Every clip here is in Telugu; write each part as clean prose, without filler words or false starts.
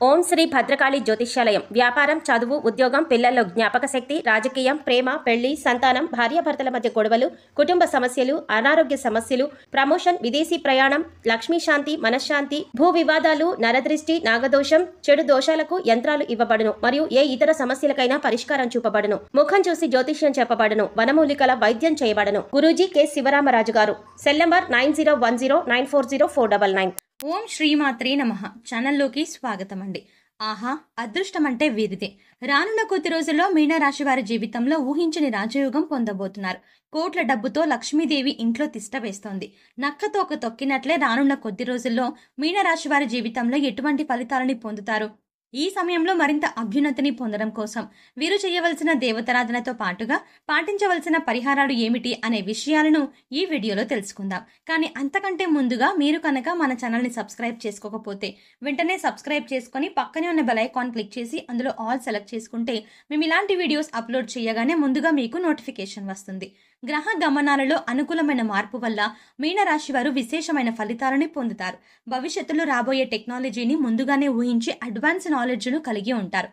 ఓం శ్రీ భద్రకాళి జ్యోతిష్యాలయం. వ్యాపారం, చదువు, ఉద్యోగం, పిల్లల్లో జ్ఞాపక శక్తి, రాజకీయం, ప్రేమ, పెళ్లి, సంతానం, భార్యాభర్తల మధ్య గొడవలు, కుటుంబ సమస్యలు, అనారోగ్య సమస్యలు, ప్రమోషన్, విదేశీ ప్రయాణం, లక్ష్మీ శాంతి, మనశ్శాంతి, భూ వివాదాలు, నరదృష్టి, నాగదోషం, చెడు దోషాలకు యంత్రాలు ఇవ్వబడును మరియు ఏ ఇతర సమస్యలకైనా పరిష్కారం చూపబడును. ముఖం చూసి జ్యోతిష్యం చెప్పబడును. వనమూలికల వైద్యం చేయబడును. గురూజీ కె శివరామరాజు గారు. Cell number 9010940499. ఓం శ్రీమాత్రే నమః. ఛానల్లోకి స్వాగతం అండి. ఆహా, అదృష్టం అంటే వీరిదే. రానున్న కొద్ది రోజుల్లో మీనరాశి వారి జీవితంలో ఊహించని రాజయోగం పొందబోతున్నారు. కోట్ల డబ్బుతో లక్ష్మీదేవి ఇంట్లో తిష్ట వేస్తోంది. నక్కతోక తొక్కినట్లే రానున్న కొద్ది రోజుల్లో మీనరాశి వారి జీవితంలో ఎటువంటి ఫలితాలని పొందుతారు? ఈ సమయంలో మరింత అభ్యున్నతిని పొందడం కోసం వీరు చేయవలసిన దేవతారాధనతో పాటుగా పాటించవలసిన పరిహారాలు ఏమిటి అనే విషయాలను ఈ వీడియోలో తెలుసుకుందాం. కానీ అంతకంటే ముందుగా మీరు కనుక మన ఛానల్ని సబ్స్క్రైబ్ చేసుకోకపోతే వెంటనే సబ్స్క్రైబ్ చేసుకుని పక్కనే ఉన్న బెల్ ఐకాన్ క్లిక్ చేసి అందులో ఆల్ సెలెక్ట్ చేసుకుంటే మేము ఇలాంటి వీడియోస్ అప్లోడ్ చేయగానే ముందుగా మీకు నోటిఫికేషన్ వస్తుంది. గ్రహ గమనాలలో అనుకూలమైన మార్పు వల్ల మీనరాశి వారు విశేషమైన ఫలితాలని పొందుతారు. భవిష్యత్తులో రాబోయే టెక్నాలజీని ముందుగానే ఊహించి అడ్వాన్స్ నాలెడ్జ్ను కలిగి ఉంటారు.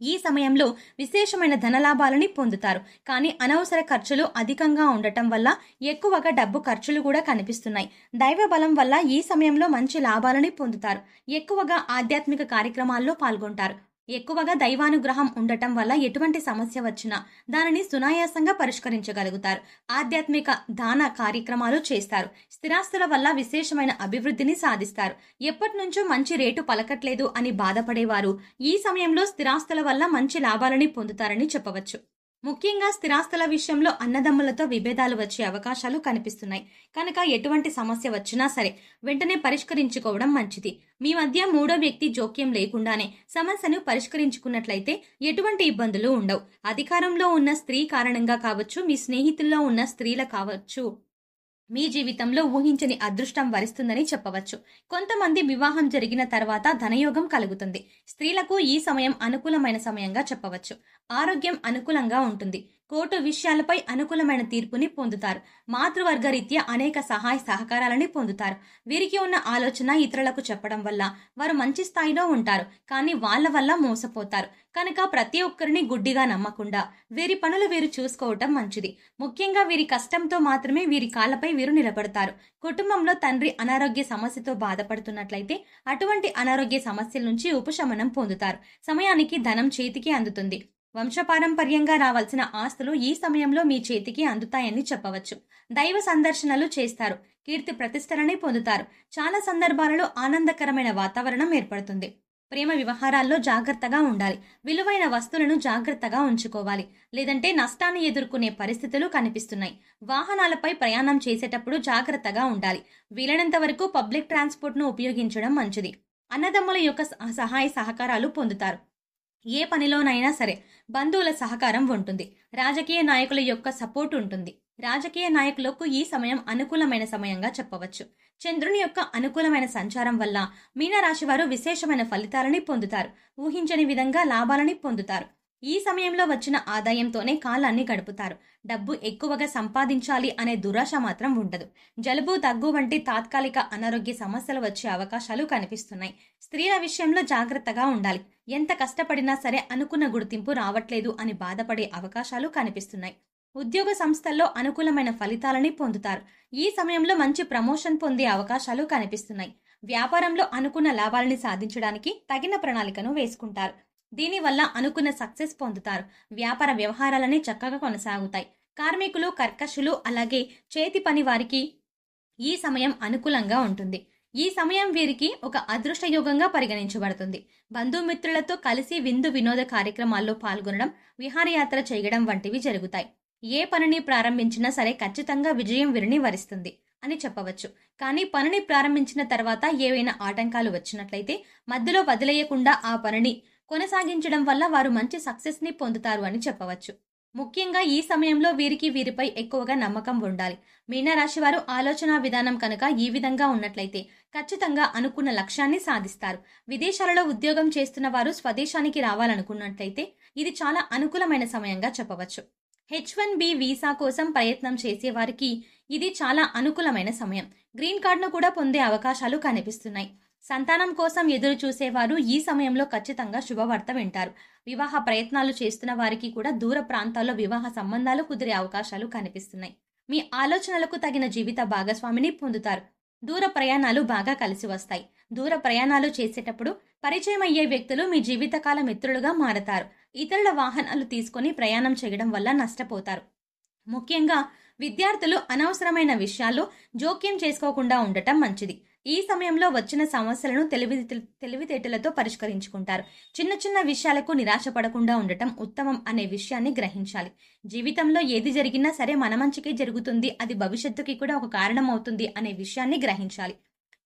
ఈ సమయంలో విశేషమైన ధనలాభాలని పొందుతారు. కానీ అనవసర ఖర్చులు అధికంగా ఉండటం వల్ల ఎక్కువగా డబ్బు ఖర్చులు కూడా కనిపిస్తున్నాయి. దైవ బలం వల్ల ఈ సమయంలో మంచి లాభాలని పొందుతారు. ఎక్కువగా ఆధ్యాత్మిక కార్యక్రమాల్లో పాల్గొంటారు. ఎక్కువగా దైవానుగ్రహం ఉండటం వల్ల ఎటువంటి సమస్య వచ్చినా దానిని సునాయాసంగా పరిష్కరించగలుగుతారు. ఆధ్యాత్మిక దాన కార్యక్రమాలు చేస్తారు. స్థిరాస్తుల వల్ల విశేషమైన అభివృద్ధిని సాధిస్తారు. ఎప్పటి నుంచో మంచి రేటు పలకట్లేదు అని బాధపడేవారు ఈ సమయంలో స్థిరాస్తుల వల్ల మంచి లాభాలని పొందుతారని చెప్పవచ్చు. ముఖ్యంగా స్థిరాస్తుల విషయంలో అన్నదమ్ములతో విభేదాలు వచ్చే అవకాశాలు కనిపిస్తున్నాయి. కనుక ఎటువంటి సమస్య వచ్చినా సరే వెంటనే పరిష్కరించుకోవడం మంచిది. మీ మధ్య మూడో వ్యక్తి జోక్యం లేకుండానే సమస్యను పరిష్కరించుకున్నట్లయితే ఎటువంటి ఇబ్బందులు ఉండవు. అధికారంలో ఉన్న స్త్రీ కారణంగా కావచ్చు, మీ స్నేహితుల్లో ఉన్న స్త్రీల కావచ్చు, మీ జీవితంలో ఊహించని అదృష్టం వరిస్తుందని చెప్పవచ్చు. కొంతమంది వివాహం జరిగిన తర్వాత ధనయోగం కలుగుతుంది. స్త్రీలకు ఈ సమయం అనుకూలమైన సమయంగా చెప్పవచ్చు. ఆరోగ్యం అనుకూలంగా ఉంటుంది. కోర్టు విషయాలపై అనుకూలమైన తీర్పుని పొందుతారు. మాతృవర్గ రీత్యా అనేక సహాయ సహకారాలని పొందుతారు. వీరికి ఉన్న ఆలోచన ఇతరులకు చెప్పడం వల్ల వారు మంచి స్థాయిలో ఉంటారు. కానీ వాళ్ళ వల్ల మోసపోతారు. కనుక ప్రతి ఒక్కరిని గుడ్డిగా నమ్మకుండా వీరి పనులు వీరు చూసుకోవటం మంచిది. ముఖ్యంగా వీరి కష్టంతో మాత్రమే వీరి కాళ్ళపై వీరు నిలబడతారు. కుటుంబంలో తండ్రి అనారోగ్య సమస్యతో బాధపడుతున్నట్లయితే అటువంటి అనారోగ్య సమస్యల నుంచి ఉపశమనం పొందుతారు. సమయానికి ధనం చేతికి అందుతుంది. వంశపారంపర్యంగా రావాల్సిన ఆస్తులు ఈ సమయంలో మీ చేతికి అందుతాయని చెప్పవచ్చు. దైవ సందర్శనలు చేస్తారు. కీర్తి ప్రతిష్టలని పొందుతారు. చాలా సందర్భాలలో ఆనందకరమైన వాతావరణం ఏర్పడుతుంది. ప్రేమ వ్యవహారాల్లో జాగ్రత్తగా ఉండాలి. విలువైన వస్తువులను జాగ్రత్తగా ఉంచుకోవాలి. లేదంటే నష్టాన్ని ఎదుర్కొనే పరిస్థితులు కనిపిస్తున్నాయి. వాహనాలపై ప్రయాణం చేసేటప్పుడు జాగ్రత్తగా ఉండాలి. వీలైనంత వరకు పబ్లిక్ ట్రాన్స్పోర్ట్ను ఉపయోగించడం మంచిది. అన్నదమ్ముల యొక్క సహాయ సహకారాలు పొందుతారు. ఏ పనిలోనైనా సరే బంధువుల సహకారం ఉంటుంది. రాజకీయ నాయకుల యొక్క సపోర్ట్ ఉంటుంది. రాజకీయ నాయకులకు ఈ సమయం అనుకూలమైన సమయంగా చెప్పవచ్చు. చంద్రుని యొక్క అనుకూలమైన సంచారం వల్ల మీనరాశి వారు విశేషమైన ఫలితాలని పొందుతారు. ఊహించని విధంగా లాభాలని పొందుతారు. ఈ సమయంలో వచ్చిన ఆదాయంతోనే కాలాన్ని గడుపుతారు. డబ్బు ఎక్కువగా సంపాదించాలి అనే దురాశ మాత్రం ఉండదు. జలుబు, దగ్గు వంటి తాత్కాలిక అనారోగ్య సమస్యలు వచ్చే అవకాశాలు కనిపిస్తున్నాయి. స్త్రీల విషయంలో జాగ్రత్తగా ఉండాలి. ఎంత కష్టపడినా సరే అనుకున్న గుర్తింపు రావట్లేదు అని బాధపడే అవకాశాలు కనిపిస్తున్నాయి. ఉద్యోగ సంస్థల్లో అనుకూలమైన ఫలితాలని పొందుతారు. ఈ సమయంలో మంచి ప్రమోషన్ పొందే అవకాశాలు కనిపిస్తున్నాయి. వ్యాపారంలో అనుకున్న లాభాలని సాధించడానికి తగిన ప్రణాళికను వేసుకుంటారు. దీనివల్ల అనుకున్న సక్సెస్ పొందుతారు. వ్యాపార వ్యవహారాలన్నీ చక్కగా కొనసాగుతాయి. కార్మికులు, కర్కశులు, అలాగే చేతి పని వారికి ఈ సమయం అనుకూలంగా ఉంటుంది. ఈ సమయం వీరికి ఒక అదృష్టయోగంగా పరిగణించబడుతుంది. బంధుమిత్రులతో కలిసి విందు వినోద కార్యక్రమాల్లో పాల్గొనడం, విహారయాత్ర చేయడం వంటివి జరుగుతాయి. ఏ పనిని ప్రారంభించినా సరే ఖచ్చితంగా విజయం వీరిని వరిస్తుంది అని చెప్పవచ్చు. కానీ పనిని ప్రారంభించిన తర్వాత ఏవైనా ఆటంకాలు వచ్చినట్లయితే మధ్యలో వదిలేయకుండా ఆ పనిని కొనసాగించడం వల్ల వారు మంచి సక్సెస్ ని పొందుతారు అని చెప్పవచ్చు. ముఖ్యంగా ఈ సమయంలో వీరిపై ఎక్కువగా నమ్మకం ఉండాలి. మీనరాశి వారు ఆలోచన విధానం కనుక ఈ విధంగా ఉన్నట్లయితే ఖచ్చితంగా అనుకున్న లక్ష్యాన్ని సాధిస్తారు. విదేశాలలో ఉద్యోగం చేస్తున్న వారు స్వదేశానికి రావాలనుకున్నట్లయితే ఇది చాలా అనుకూలమైన సమయంగా చెప్పవచ్చు. H1B వీసా కోసం ప్రయత్నం చేసే వారికి ఇది చాలా అనుకూలమైన సమయం. గ్రీన్ కార్డును కూడా పొందే అవకాశాలు కనిపిస్తున్నాయి. సంతానం కోసం ఎదురు చూసేవారు ఈ సమయంలో ఖచ్చితంగా శుభవార్త వింటారు. వివాహ ప్రయత్నాలు చేస్తున్న వారికి కూడా దూర ప్రాంతాల్లో వివాహ సంబంధాలు కుదిరే అవకాశాలు కనిపిస్తున్నాయి. మీ ఆలోచనలకు తగిన జీవిత భాగస్వామిని పొందుతారు. దూర ప్రయాణాలు బాగా కలిసి వస్తాయి. దూర ప్రయాణాలు చేసేటప్పుడు పరిచయం అయ్యే వ్యక్తులు మీ జీవితకాల మిత్రులుగా మారతారు. ఇతరుల వాహనాలు తీసుకొని ప్రయాణం చేయడం వల్ల నష్టపోతారు. ముఖ్యంగా విద్యార్థులు అనవసరమైన విషయాల్లో జోక్యం చేసుకోకుండా ఉండటం మంచిది. ఈ సమయంలో వచ్చిన సమస్యలను తెలివితేటలతో పరిష్కరించుకుంటారు. చిన్న చిన్న విషయాలకు నిరాశపడకుండా ఉండటం ఉత్తమం అనే విషయాన్ని గ్రహించాలి. జీవితంలో ఏది జరిగినా సరే మన మంచికే జరుగుతుంది, అది భవిష్యత్తుకి కూడా ఒక కారణం అవుతుంది అనే విషయాన్ని గ్రహించాలి.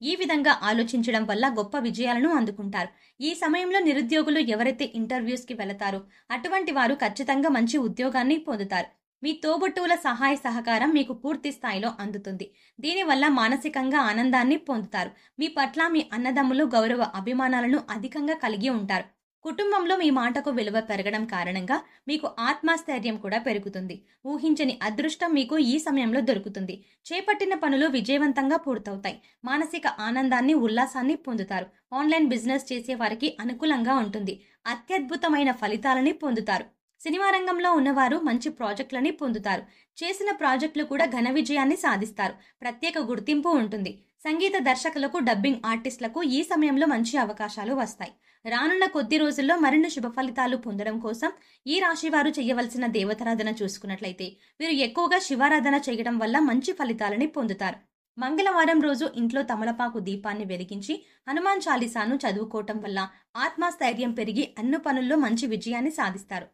ఈ విధంగా ఆలోచించడం వల్ల గొప్ప విజయాలను అందుకుంటారు. ఈ సమయంలో నిరుద్యోగులు ఎవరైతే ఇంటర్వ్యూస్కి వెళతారో అటువంటి వారు ఖచ్చితంగా మంచి ఉద్యోగాన్ని పొందుతారు. మీ తోబుట్టువుల సహాయ సహకారం మీకు పూర్తి స్థాయిలో అందుతుంది. దీనివల్ల మానసికంగా ఆనందాన్ని పొందుతారు. మీ పట్ల మీ అన్నదమ్ములు గౌరవ అభిమానాలను అధికంగా కలిగి ఉంటారు. కుటుంబంలో మీ మాటకు విలువ పెరగడం కారణంగా మీకు ఆత్మస్థైర్యం కూడా పెరుగుతుంది. ఊహించని అదృష్టం మీకు ఈ సమయంలో దొరుకుతుంది. చేపట్టిన పనులు విజయవంతంగా పూర్తవుతాయి. మానసిక ఆనందాన్ని, ఉల్లాసాన్ని పొందుతారు. ఆన్లైన్ బిజినెస్ చేసే వారికి అనుకూలంగా ఉంటుంది. అత్యద్భుతమైన ఫలితాలని పొందుతారు. సినిమా రంగంలో ఉన్నవారు మంచి ప్రాజెక్టులని పొందుతారు. చేసిన ప్రాజెక్టులు కూడా ఘన విజయాన్ని సాధిస్తారు. ప్రత్యేక గుర్తింపు ఉంటుంది. సంగీత దర్శకులకు, డబ్బింగ్ ఆర్టిస్టులకు ఈ సమయంలో మంచి అవకాశాలు వస్తాయి. రానున్న కొద్ది రోజుల్లో మరిన్ని శుభ ఫలితాలు పొందడం కోసం ఈ రాశి వారు చేయవలసిన దేవతారాధన చూసుకున్నట్లయితే వీరు ఎక్కువగా శివారాధన చేయడం వల్ల మంచి ఫలితాలని పొందుతారు. మంగళవారం రోజు ఇంట్లో తమలపాకు దీపాన్ని వెలిగించి హనుమాన్ చాలీసాను చదువుకోవటం వల్ల ఆత్మస్థైర్యం పెరిగి అన్ని పనుల్లో మంచి విజయాన్ని సాధిస్తారు.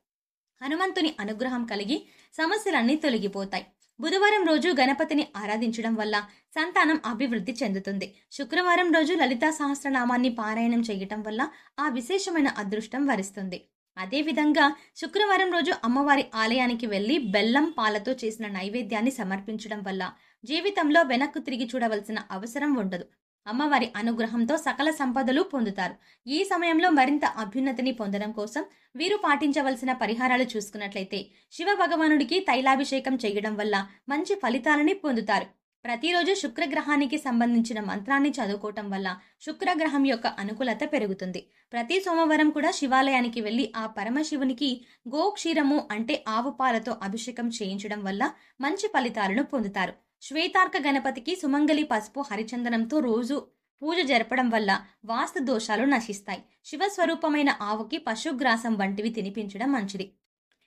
హనుమంతుని అనుగ్రహం కలిగి సమస్యలన్నీ తొలగిపోతాయి. బుధవారం రోజు గణపతిని ఆరాధించడం వల్ల సంతానం అభివృద్ధి చెందుతుంది. శుక్రవారం రోజు లలితా సహస్రనామాన్ని పారాయణం చేయటం వల్ల ఆ విశేషమైన అదృష్టం వరిస్తుంది. అదేవిధంగా శుక్రవారం రోజు అమ్మవారి ఆలయానికి వెళ్లి బెల్లం, పాలతో చేసిన నైవేద్యాన్ని సమర్పించడం వల్ల జీవితంలో వెనక్కు తిరిగి చూడవలసిన అవసరం ఉండదు. అమ్మవారి అనుగ్రహంతో సకల సంపదలు పొందుతారు. ఈ సమయంలో మరింత అభ్యున్నతిని పొందడం కోసం వీరు పాటించవలసిన పరిహారాలు చూసుకున్నట్లయితే శివ భగవానుడికి తైలాభిషేకం చేయడం వల్ల మంచి ఫలితాలని పొందుతారు. ప్రతిరోజు శుక్రగ్రహానికి సంబంధించిన మంత్రాన్ని చదువుకోవటం వల్ల శుక్రగ్రహం యొక్క అనుకూలత పెరుగుతుంది. ప్రతి సోమవారం కూడా శివాలయానికి వెళ్లి ఆ పరమశివునికి గోక్షీరము అంటే ఆవు పాలతో అభిషేకం చేయించడం వల్ల మంచి ఫలితాలను పొందుతారు. శ్వేతార్క గణపతికి సుమంగళి పసుపు హరిచందనంతో రోజు పూజ జరపడం వల్ల వాస్తు దోషాలు నశిస్తాయి. శివస్వరూపమైన ఆవుకి పశుగ్రాసం వంటివి తినిపించడం మంచిది.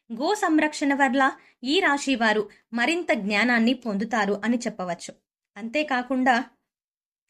గో సంరక్షణ వల్ల ఈ రాశి వారు మరింత జ్ఞానాన్ని పొందుతారు అని చెప్పవచ్చు. అంతేకాకుండా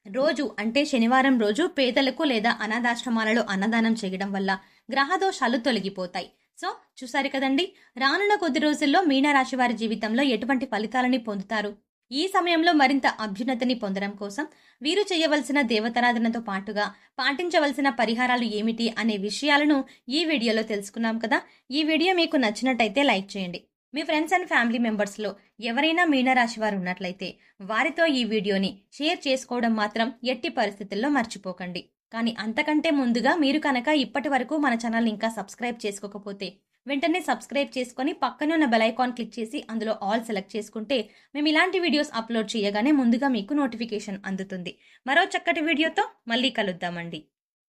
రోజు అంటే శనివారం రోజు పేదలకు లేదా అనాథాశ్రమాలలో అన్నదానం చేయడం వల్ల గ్రహదోషాలు తొలగిపోతాయి. సో చూసారు కదండి, రానున్న కొద్ది రోజుల్లో మీనరాశి వారి జీవితంలో ఎటువంటి ఫలితాలని పొందుతారు. ఈ సమయంలో మరింత అభ్యున్నతిని పొందడం కోసం వీరు చేయవలసిన దేవతారాధనతో పాటుగా పాటించవలసిన పరిహారాలు ఏమిటి అనే విషయాలను ఈ వీడియోలో తెలుసుకున్నాం కదా. ఈ వీడియో మీకు నచ్చినట్టయితే లైక్ చేయండి. మీ ఫ్రెండ్స్ అండ్ ఫ్యామిలీ మెంబర్స్లో ఎవరైనా మీనరాశి వారు ఉన్నట్లయితే వారితో ఈ వీడియోని షేర్ చేసుకోవడం మాత్రం ఎట్టి పరిస్థితుల్లో మర్చిపోకండి. కానీ అంతకంటే ముందుగా మీరు కనుక ఇప్పటి వరకు మన ఛానల్ని ఇంకా సబ్స్క్రైబ్ చేసుకోకపోతే వెంటనే సబ్స్క్రైబ్ చేసుకొని పక్కనే ఉన్న బెల్ ఐకాన్ క్లిక్ చేసి అందులో ఆల్ సెలెక్ట్ చేసుకుంటే మేము ఇలాంటి వీడియోస్ అప్లోడ్ చేయగానే ముందుగా మీకు నోటిఫికేషన్ అందుతుంది. మరో చక్కటి వీడియోతో మళ్ళీ కలుద్దామండి.